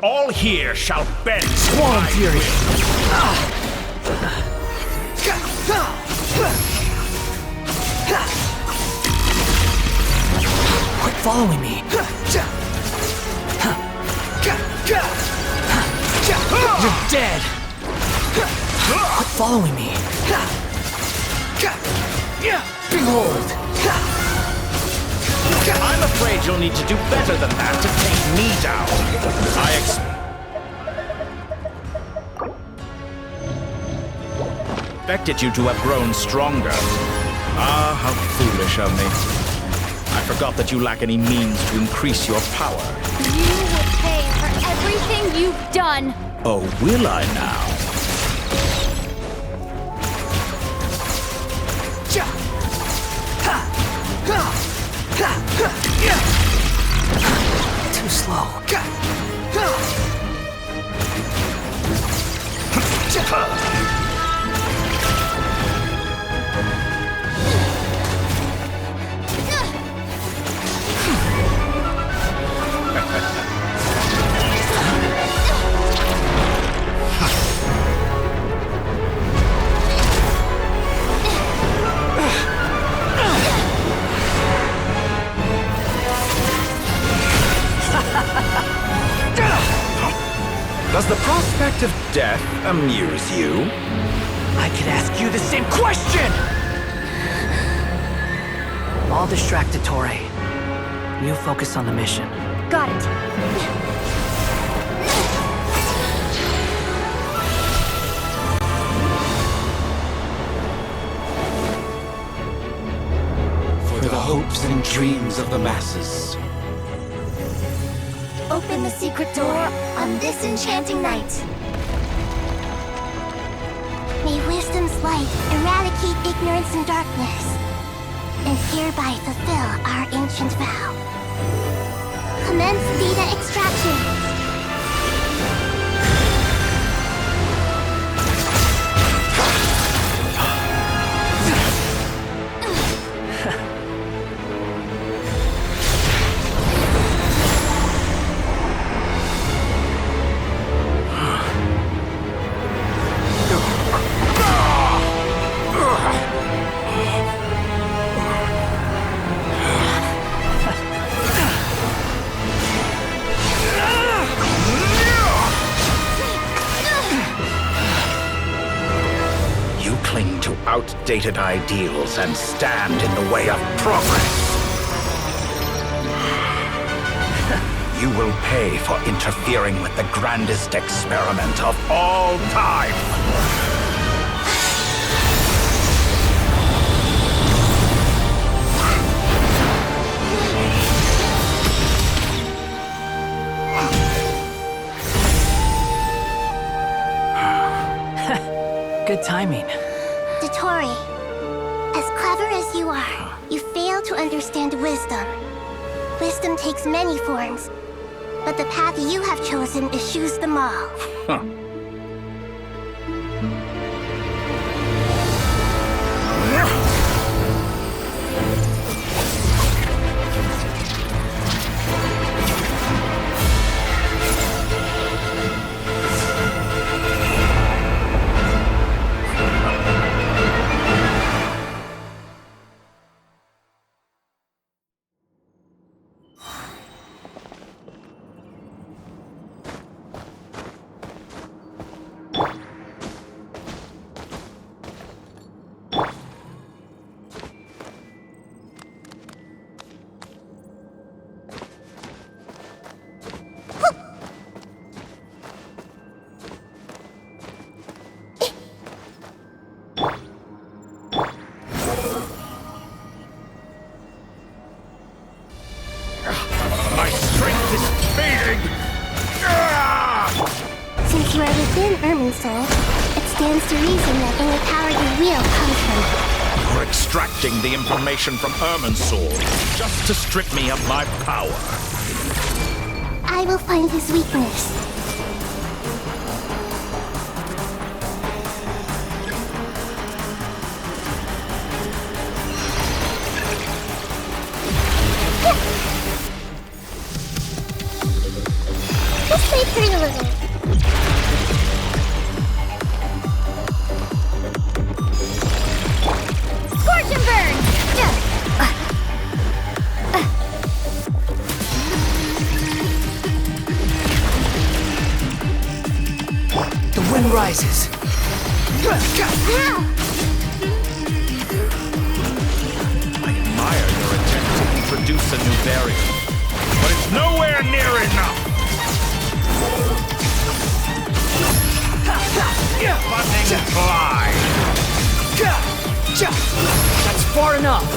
All here shall bend. Swarm Fury! Quit following me! You're dead! Quit following me! Behold! I'm afraid you'll need to do better than that to take me down. I expected you to have grown stronger. Ah, how foolish of me. I forgot that you lack any means to increase your power. You will pay for everything you've done. Oh, will I now? Too slow. Does the prospect of death amuse you? I could ask you the same question! I'll distract DOTTORE. You focus on the mission. Got it. For the hopes and dreams of the masses. Open the secret door on this enchanting night. May wisdom's light eradicate ignorance and darkness, and hereby fulfill our ancient vow. Commence data extraction. Cling to outdated ideals and stand in the way of progress. You will pay for interfering with the grandest experiment of all time. Good timing. DOTTORE, as clever as you are, you fail to understand wisdom. Wisdom takes many forms, but the path you have chosen eschews them all. Huh. Since you are within Irminsul, it stands to reason that any power you wield comes from... You're extracting the information from Irminsul just to strip me of my power. I will find his weakness. This Stay pretty little. Scorch and burn! The wind rises. I admire your attempt to introduce a new variant, but it's nowhere near enough. Buzzing fly. That's far enough.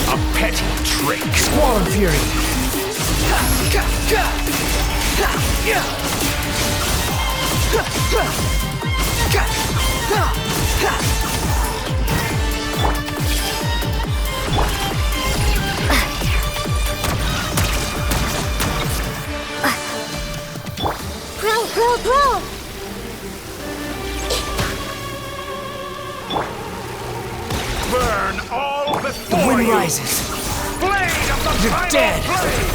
A petty trick. Squall and Fury. Bro! Burn all The before wind you. rises. Blade of the You're primal dead. blade.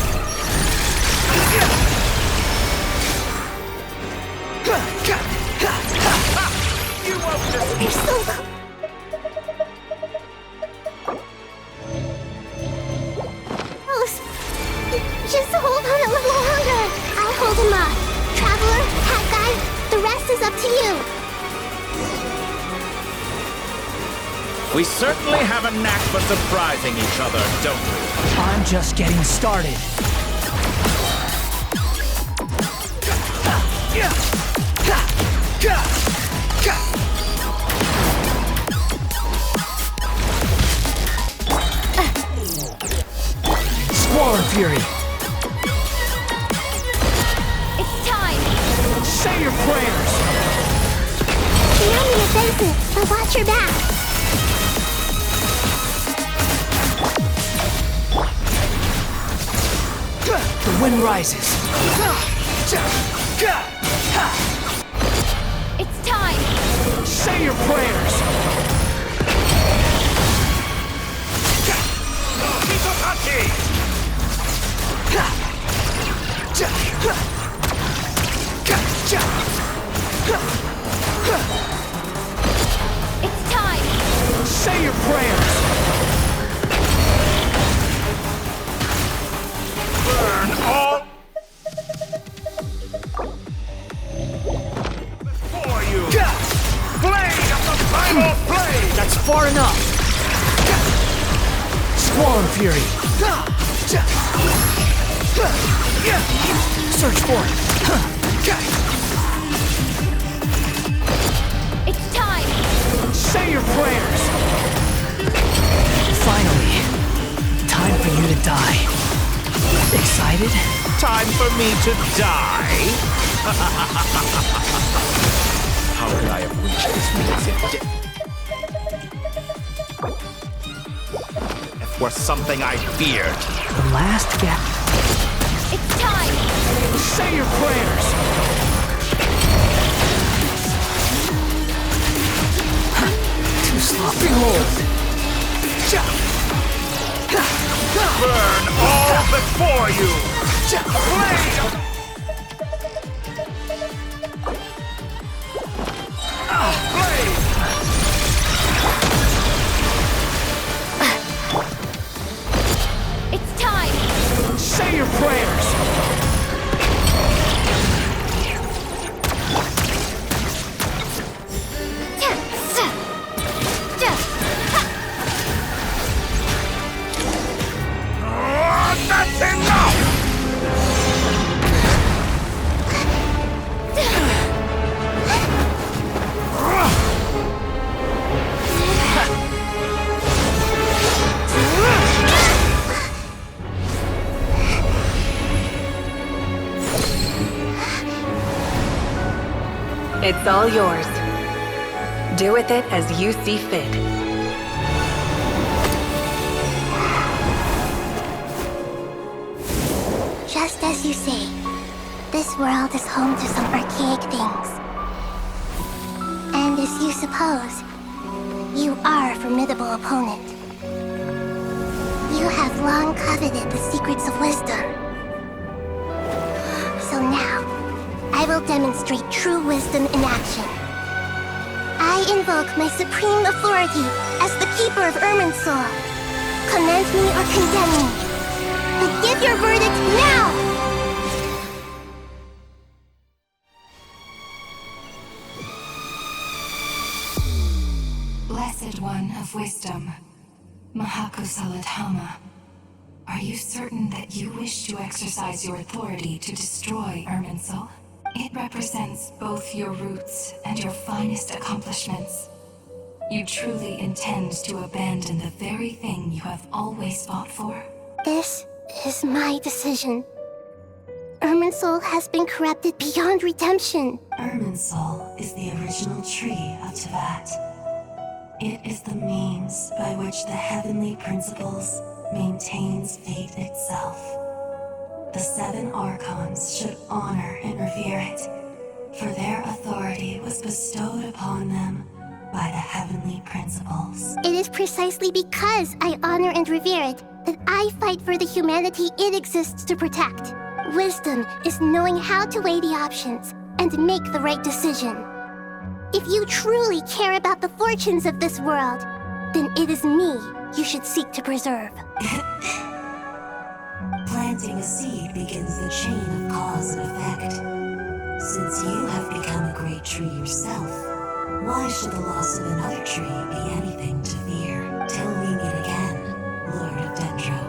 You won't just You're so close. Just hold on a little longer. I'll hold him up. Traveler, Hat Guy, the rest is up to you. We certainly have a knack for surprising each other, don't we? I'm just getting started. Squall and Fury. It's time. Say your prayers. The enemy is facing, but watch your back. The wind rises. It's time. Say your prayers. Mitsuhachi! It's time. Say your prayers. Burn all before you. Blade of the primal blade. That's far enough. Squall and Fury. Search for it. It's time. Say your prayers. Finally, time for you to die. Excited? Time for me to die? How could I have reached this massive If were something I feared. The last gap. It's time. Say your prayers. Too slow. Behold. Burn all before you. Blade of blade. It's time. Say your prayers. That's enough! It's all yours. Do with it as you see fit. Just as you say, this world is home to some archaic things. And as you suppose, You are a formidable opponent. You have long coveted the secrets of wisdom. So now, I will demonstrate true wisdom in action. I invoke my supreme authority as the keeper of Irminsul. Commend me or condemn me. But give your verdict now! Blessed One of Wisdom, Mahakosaladhama, are you certain that you wish to exercise your authority to destroy Irminsul? It represents both your roots and your finest accomplishments. You truly intend to abandon the very thing you have always fought for? This is my decision. Irminsul has been corrupted beyond redemption. Irminsul is the original tree of Tevat. It is the means by which the heavenly principles maintains fate itself. The 7 Archons should honor and revere it, for their authority was bestowed upon them by the heavenly principles. It is precisely because I honor and revere it that I fight for the humanity it exists to protect. Wisdom is knowing how to weigh the options and make the right decision. If you truly care about the fortunes of this world, then it is me you should seek to preserve. Planting a seed begins the chain of cause and effect. Since you have become a great tree yourself, why should the loss of another tree be anything to fear? Till we meet again, Lord of Dendro.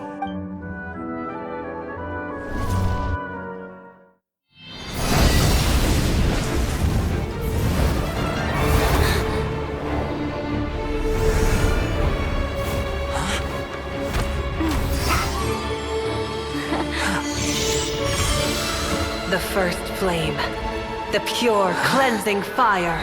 The first flame. The pure, cleansing fire.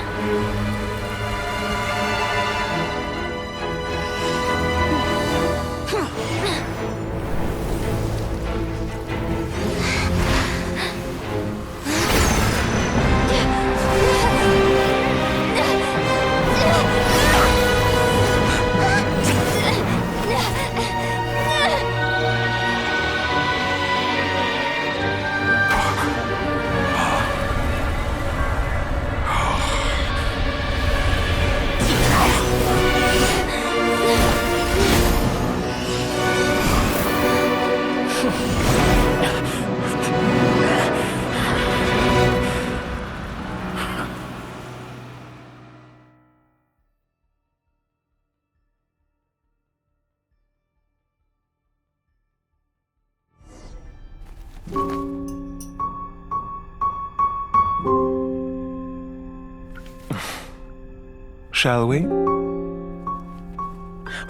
Shall we?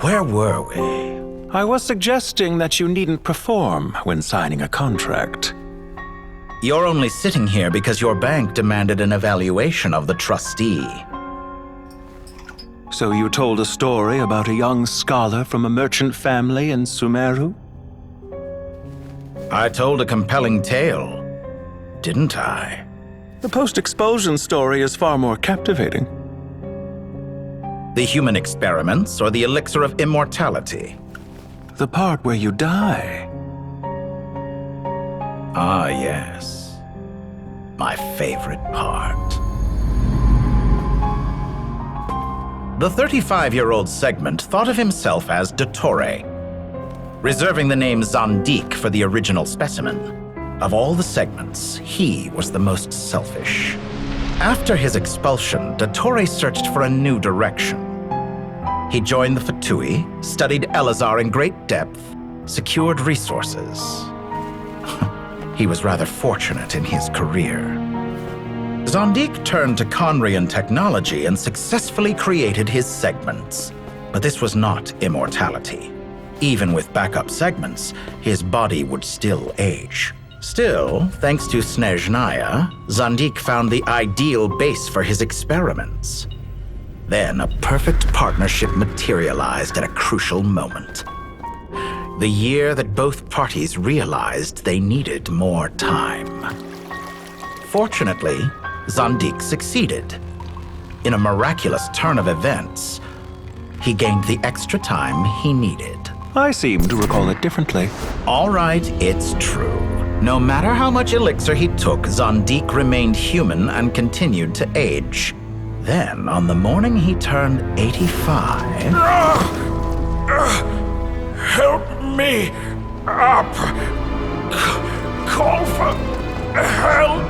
Where were we? I was suggesting that you needn't perform when signing a contract. You're only sitting here because your bank demanded an evaluation of the trustee. So you told a story about a young scholar from a merchant family in Sumeru? I told a compelling tale, didn't I? The post-expulsion story is far more captivating. The human experiments or the elixir of immortality? The part where you die. Ah, yes. My favorite part. The 35-year-old Segment thought of himself as DOTTORE, reserving the name Zandik for the original specimen. Of all the Segments, he was the most selfish. After his expulsion, DOTTORE searched for a new direction. He joined the Fatui, studied Elazar in great depth, secured resources. He was rather fortunate in his career. Zandik turned to Conrian technology and successfully created his segments. But this was not immortality. Even with backup segments, his body would still age. Still, thanks to Snezhnaya, Zandik found the ideal base for his experiments. Then a perfect partnership materialized at a crucial moment. The year that both parties realized they needed more time. Fortunately, Zandik succeeded. In a miraculous turn of events, he gained the extra time he needed. I seem to recall it differently. All right, it's true. No matter how much elixir he took, Zondique remained human and continued to age. Then, on the morning he turned 85... Help me up! Call for help!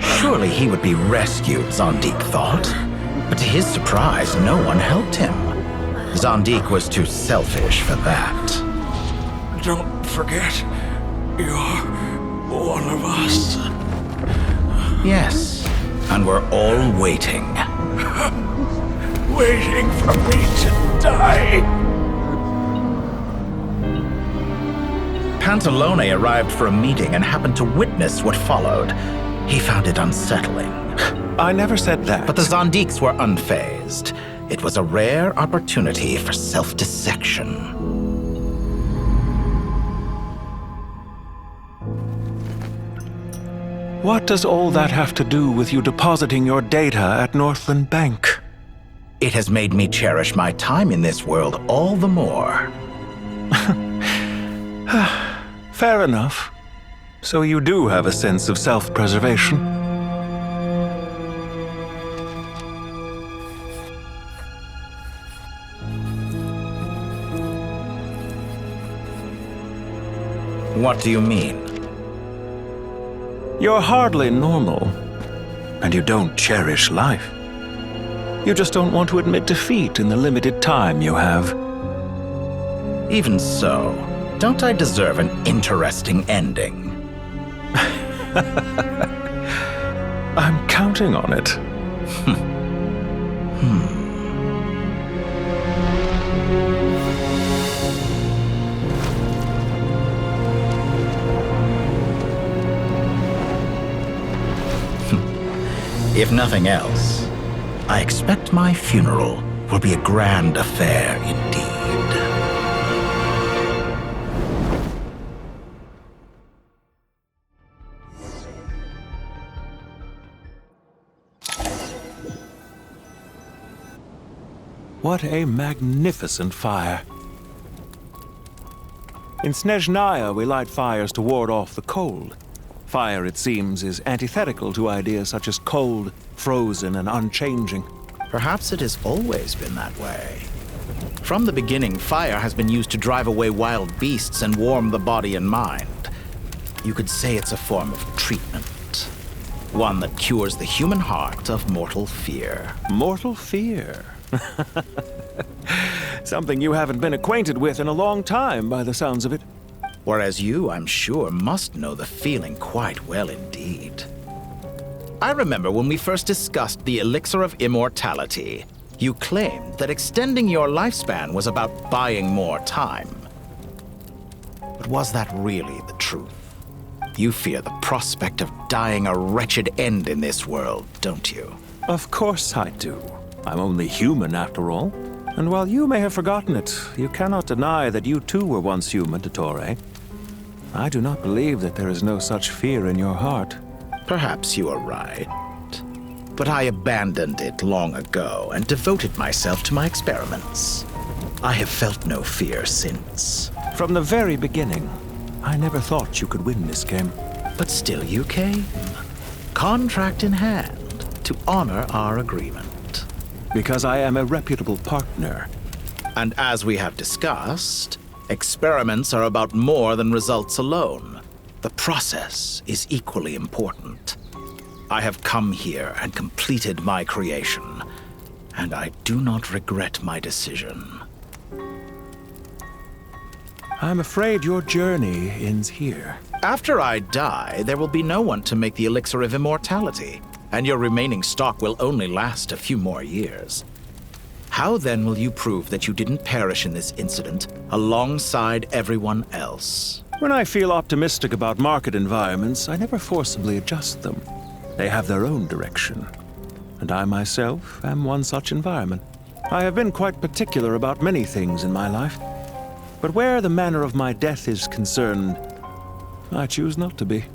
Surely he would be rescued, Zondique thought. But to his surprise, no one helped him. Zondique was too selfish for that. Don't forget, you're one of us. Yes, and we're all waiting. Waiting for me to die. Pantalone arrived for a meeting and happened to witness what followed. He found it unsettling. I never said that. But the Zondiques were unfazed. It was a rare opportunity for self-dissection. What does all that have to do with you depositing your data at Northland Bank? It has made me cherish my time in this world all the more. Fair enough. So you do have a sense of self-preservation. What do you mean? You're hardly normal, and you don't cherish life. You just don't want to admit defeat in the limited time you have. Even so, don't I deserve an interesting ending? I'm counting on it. If nothing else, I expect my funeral will be a grand affair indeed. What a magnificent fire. In Snezhnaya, we light fires to ward off the cold. Fire, it seems, is antithetical to ideas such as cold, frozen, and unchanging. Perhaps it has always been that way. From the beginning, fire has been used to drive away wild beasts and warm the body and mind. You could say it's a form of treatment. One that cures the human heart of mortal fear. Mortal fear? Something you haven't been acquainted with in a long time, by the sounds of it. Whereas you, I'm sure, must know the feeling quite well indeed. I remember when we first discussed the elixir of immortality, you claimed that extending your lifespan was about buying more time. But was that really the truth? You fear the prospect of dying a wretched end in this world, don't you? Of course I do. I'm only human, after all. And while you may have forgotten it, you cannot deny that you too were once human, DOTTORE. I do not believe that there is no such fear in your heart. Perhaps you are right. But I abandoned it long ago and devoted myself to my experiments. I have felt no fear since. From the very beginning, I never thought you could win this game. But still you came, contract in hand, to honor our agreement. Because I am a reputable partner. And as we have discussed, experiments are about more than results alone. The process is equally important. I have come here and completed my creation, and I do not regret my decision. I'm afraid your journey ends here. After I die, there will be no one to make the elixir of immortality, and your remaining stock will only last a few more years. How then will you prove that you didn't perish in this incident alongside everyone else? When I feel optimistic about market environments, I never forcibly adjust them. They have their own direction. And I myself am one such environment. I have been quite particular about many things in my life. But where the manner of my death is concerned, I choose not to be.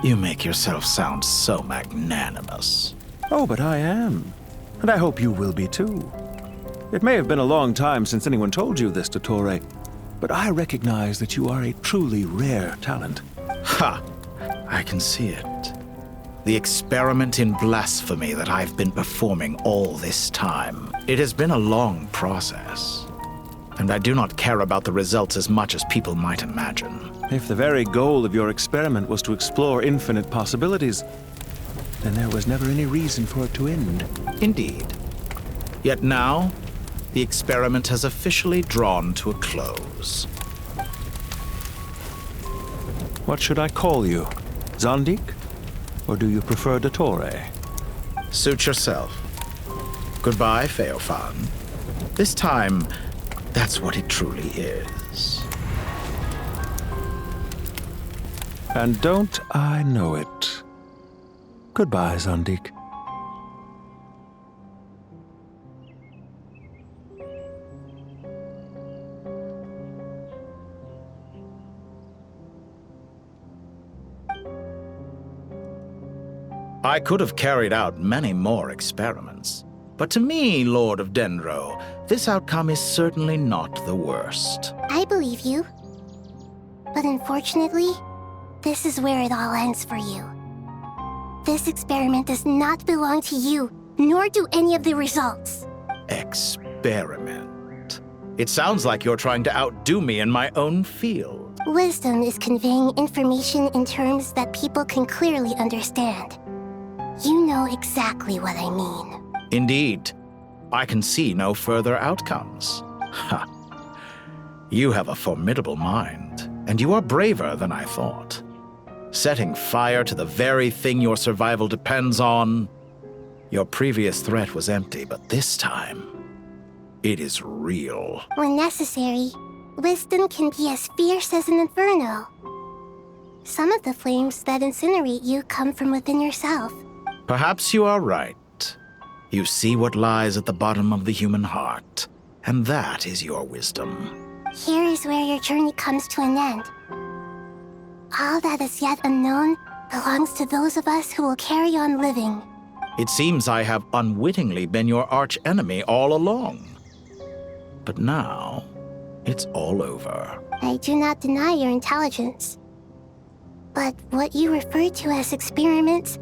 You make yourself sound so magnanimous. Oh, but I am. And I hope you will be too. It may have been a long time since anyone told you this, Dottore, but I recognize that you are a truly rare talent. Ha! I can see it. The experiment in blasphemy that I've been performing all this time. It has been a long process, and I do not care about the results as much as people might imagine. If the very goal of your experiment was to explore infinite possibilities, then there was never any reason for it to end. Indeed. Yet now, the experiment has officially drawn to a close. What should I call you? Zondik? Or do you prefer Dottore? Suit yourself. Goodbye, Feofan. This time, that's what it truly is. And don't I know it? Goodbye, Zondik. I could have carried out many more experiments, but to me, Lord of Dendro, this outcome is certainly not the worst. I believe you. But unfortunately, this is where it all ends for you. This experiment does not belong to you, nor do any of the results. Experiment. It sounds like you're trying to outdo me in my own field. Wisdom is conveying information in terms that people can clearly understand. You know exactly what I mean. Indeed. I can see no further outcomes. Ha! You have a formidable mind, and you are braver than I thought. Setting fire to the very thing your survival depends on. Your previous threat was empty, but this time, it is real. When necessary, wisdom can be as fierce as an inferno. Some of the flames that incinerate you come from within yourself. Perhaps you are right. You see what lies at the bottom of the human heart, and that is your wisdom. Here is where your journey comes to an end. All that is yet unknown belongs to those of us who will carry on living. It seems I have unwittingly been your arch-enemy all along. But now, it's all over. I do not deny your intelligence. But what you refer to as experiments,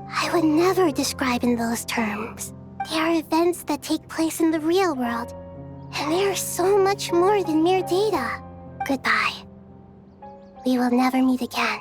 I would never describe in those terms. They are events that take place in the real world, and they are so much more than mere data. Goodbye. We will never meet again.